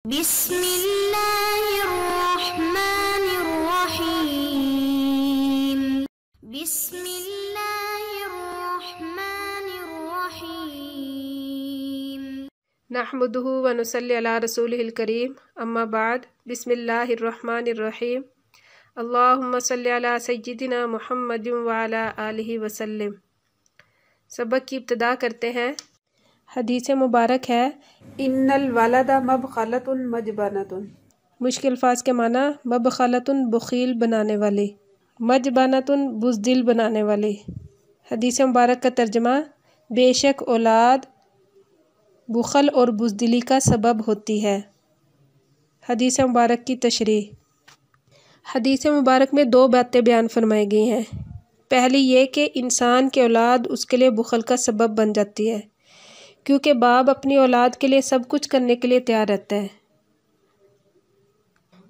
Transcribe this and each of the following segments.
بسم اللہ الرحمن الرحیم بسم اللہ الرحمن الرحیم نحمده ونصلی علی رسولہ الکریم اما بعد بسم اللہ الرحمن الرحیم اللہم صلی علی سیدنا محمد وعلی آلہ وسلم۔ سبق کی ابتدا کرتے ہیں۔ حدیث مبارک ہے ان الولد مبخلۃ مجبنۃ۔ مشکل الفاظ کے معنی مبخلۃ بخیل بنانے والی، مجبنۃ بزدل بنانے والی۔ حدیث مبارک کا ترجمہ بے شک اولاد بخل اور بزدلی کا سبب ہوتی ہے۔ حدیث مبارک کی تشریح۔ حدیث مبارک میں دو باتیں بیان فرمائی گئی ہیں۔ پہلی یہ کہ انسان کی اولاد اس کے لیے بخل کا سبب بن جاتی ہے، کیونکہ باپ اپنی اولاد کے لیے سب کچھ کرنے کے لیے تیار رہتا ہے،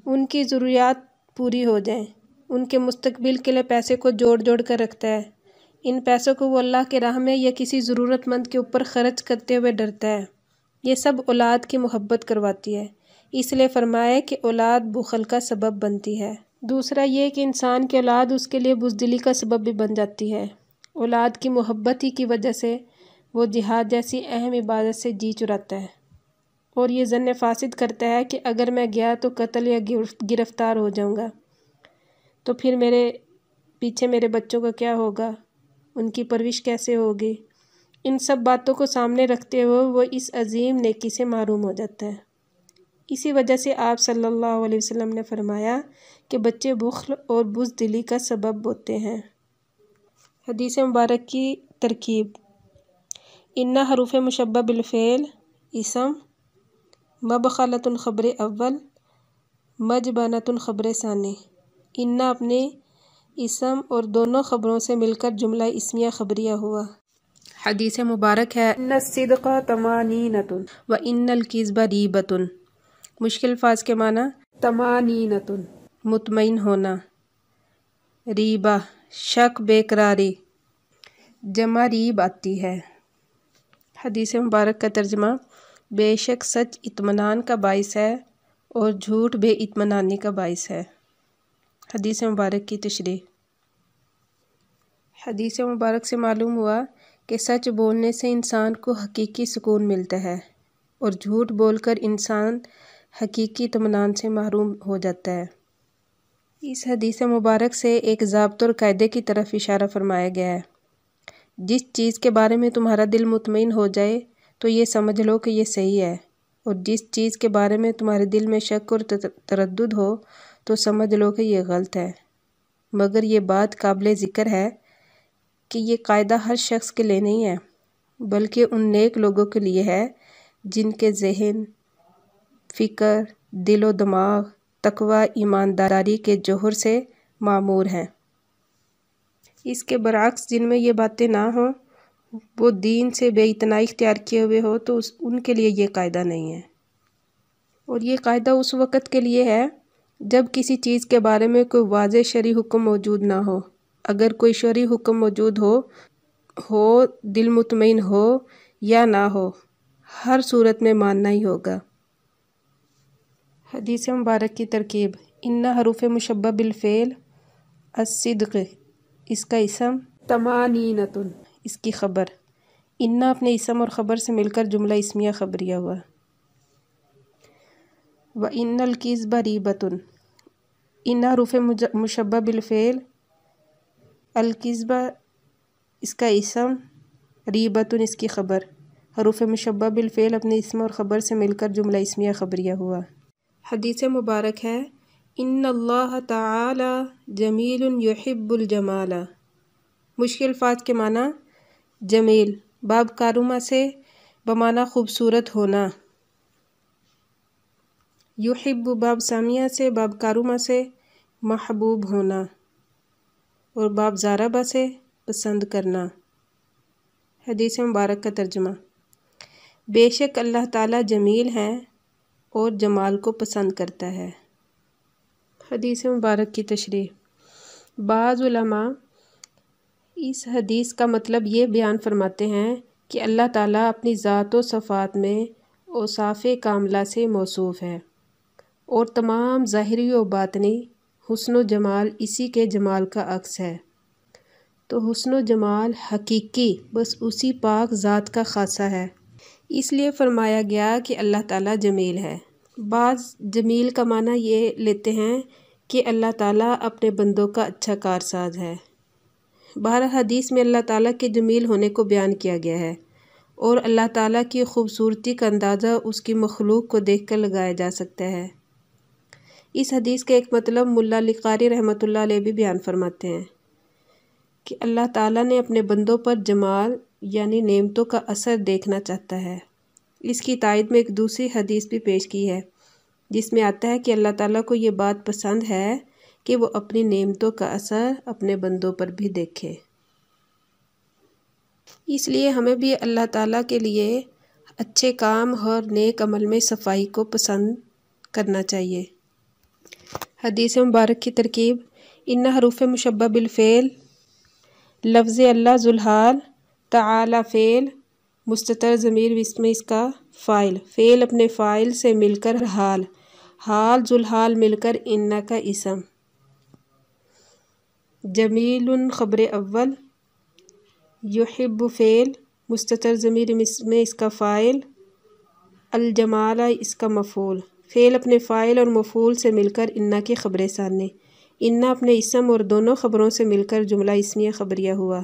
ان کی ضروریات پوری ہو جائیں، ان کے مستقبل کے لیے پیسے کو جوڑ جوڑ کر رکھتا ہے، ان پیسوں کو وہ اللہ کے راہ میں یا کسی ضرورت مند کے اوپر خرچ کرتے ہوئے ڈرتا ہے۔ یہ سب اولاد کی محبت کرواتی ہے، اس لیے فرمایا کہ اولاد بخل کا سبب بنتی ہے۔ دوسرا یہ کہ انسان کی اولاد اس کے لیے بزدلی کا سبب بھی بن جاتی ہے۔ اولاد کی محبت ہی کی وجہ سے وہ جہاد جیسی اہم عبادت سے جی چراتا ہے، اور یہ ظن فاسد کرتا ہے کہ اگر میں گیا تو قتل یا گرفتار ہو جاؤں گا، تو پھر میرے پیچھے میرے بچوں کا کیا ہوگا، ان کی پرورش کیسے ہوگی۔ ان سب باتوں کو سامنے رکھتے ہوئے وہ اس عظیم نیکی سے محروم ہو جاتا ہے۔ اسی وجہ سے آپ صلی اللہ علیہ وسلم نے فرمایا کہ بچے بخل اور بزدلی کا سبب ہوتے ہیں۔ حدیث مبارک کی ترکیب۔ ان حروف مشبہ بالفعل اسم، مبخلۃ خبر اول، مجبنۃ خبر ثانی۔ ان اپنے اسم اور دونوں خبروں سے مل کر جملہ اسمیہ خبریہ ہوا۔ حدیث مبارک ہے ان الصدق طمانینۃ وَإِنَّ الْكِذْبَ رِیبَةٌ۔ مشکل الفاظ کے معنی طمانینۃ مطمئن ہونا، ریبہ شک بے قراری، جمع ریب آتی ہے۔ حدیث مبارک کا ترجمہ بے شک سچ اطمینان کا باعث ہے اور جھوٹ بے اطمینانی کا باعث ہے۔ حدیث مبارک کی تشریح۔ حدیث مبارک سے معلوم ہوا کہ سچ بولنے سے انسان کو حقیقی سکون ملتا ہے، اور جھوٹ بول کر انسان حقیقی اطمینان سے محروم ہو جاتا ہے۔ اس حدیث مبارک سے ایک ضابطے اور قاعدے کی طرف اشارہ فرمایا گیا ہے۔ جس چیز کے بارے میں تمہارا دل مطمئن ہو جائے تو یہ سمجھ لو کہ یہ صحیح ہے، اور جس چیز کے بارے میں تمہارے دل میں شک اور تردد ہو تو سمجھ لو کہ یہ غلط ہے۔ مگر یہ بات قابل ذکر ہے کہ یہ قاعدہ ہر شخص کے لیے نہیں ہے، بلکہ ان نیک لوگوں کے لیے ہے جن کے ذہن، فکر، دل و دماغ تقوی ایمانداری کے جوہر سے معمور ہیں۔ اس کے برعکس جن میں یہ باتیں نہ ہوں، وہ دین سے بے اتنائی اختیار کیے ہوئے ہو، تو ان کے لیے یہ قاعدہ نہیں ہے۔ اور یہ قاعدہ اس وقت کے لیے ہے جب کسی چیز کے بارے میں کوئی واضح شرعی حکم موجود نہ ہو۔ اگر کوئی شرعی حکم موجود ہو دل مطمئن ہو یا نہ ہو، ہر صورت میں ماننا ہی ہوگا۔ حدیث مبارک کی ترکیب۔ ان حروف مشبہ بالفعل الصدق، اس کا اسم، طمانینۃ اس کی خبر۔ ان اپنے اسم اور خبر سے مل کر جملہ اسمیہ خبریہ ہوا۔ وَإِنَّ الْكِذْبَ رِیبَةٌ۔ ان حروف مشبہ بالفعل الکذب، اس کا اسم، ریبۃ اس کی خبر۔ حروف مشبہ بالفعل اپنے اسم اور خبر سے مل کر جملہ اسمیہ خبریہ ہوا۔ حدیث مبارک ہے ان اللہ تعالی جمیل یحب الجمال۔ مشکل الفاظ کے معنی جمیل باب کارما سے بمعنی خوبصورت ہونا، یحب باب سامیہ سے باب کارما سے محبوب ہونا، اور باب زاربہ سے پسند کرنا۔ حدیث مبارک کا ترجمہ بے شک اللہ تعالیٰ جمیل ہیں اور جمال کو پسند کرتا ہے۔ حدیث مبارک کی تشریح۔ بعض علماء اس حدیث کا مطلب یہ بیان فرماتے ہیں کہ اللہ تعالیٰ اپنی ذات و صفات میں اوصاف کاملہ سے موصوف ہے، اور تمام ظاہری و باطنی حسن و جمال اسی کے جمال کا عکس ہے۔ تو حسن و جمال حقیقی بس اسی پاک ذات کا خاصہ ہے، اس لیے فرمایا گیا کہ اللہ تعالیٰ جمیل ہے۔ بعض جمیل کا معنی یہ لیتے ہیں کہ اللہ تعالیٰ اپنے بندوں کا اچھا کارساز ہے۔ بہر حدیث میں اللہ تعالیٰ کے جمیل ہونے کو بیان کیا گیا ہے، اور اللہ تعالیٰ کی خوبصورتی کا اندازہ اس کی مخلوق کو دیکھ کر لگایا جا سکتا ہے۔ اس حدیث کا ایک مطلب ملا علی قاری رحمۃ اللہ علیہ بھی بیان فرماتے ہیں کہ اللہ تعالیٰ نے اپنے بندوں پر جمال یعنی نعمتوں کا اثر دیکھنا چاہتا ہے۔ اس کی تائید میں ایک دوسری حدیث بھی پیش کی ہے جس میں آتا ہے کہ اللہ تعالیٰ کو یہ بات پسند ہے کہ وہ اپنی نعمتوں کا اثر اپنے بندوں پر بھی دیکھے۔ اس لیے ہمیں بھی اللہ تعالیٰ کے لیے اچھے کام اور نیک عمل میں صفائی کو پسند کرنا چاہیے۔ حدیث مبارک کی ترکیب: ان حروف مشبہ بالفعل، لفظ اللہ ذوالحال، تعالی فعل، مستتر ضمیر اسم اس کا فاعل، فعل اپنے فاعل سے مل کر حال، حال ذوالحال مل کر ان کا اسم، جمیل خبر اول، یحب فعل، مستتر ضمیر اسم اس کا فاعل، الجمال اس کا مفعول، فعل اپنے فاعل اور مفعول سے مل کر ان کی خبر ثانی، ان اپنے اسم اور دونوں خبروں سے مل کر جملہ اسمیہ خبریہ ہوا۔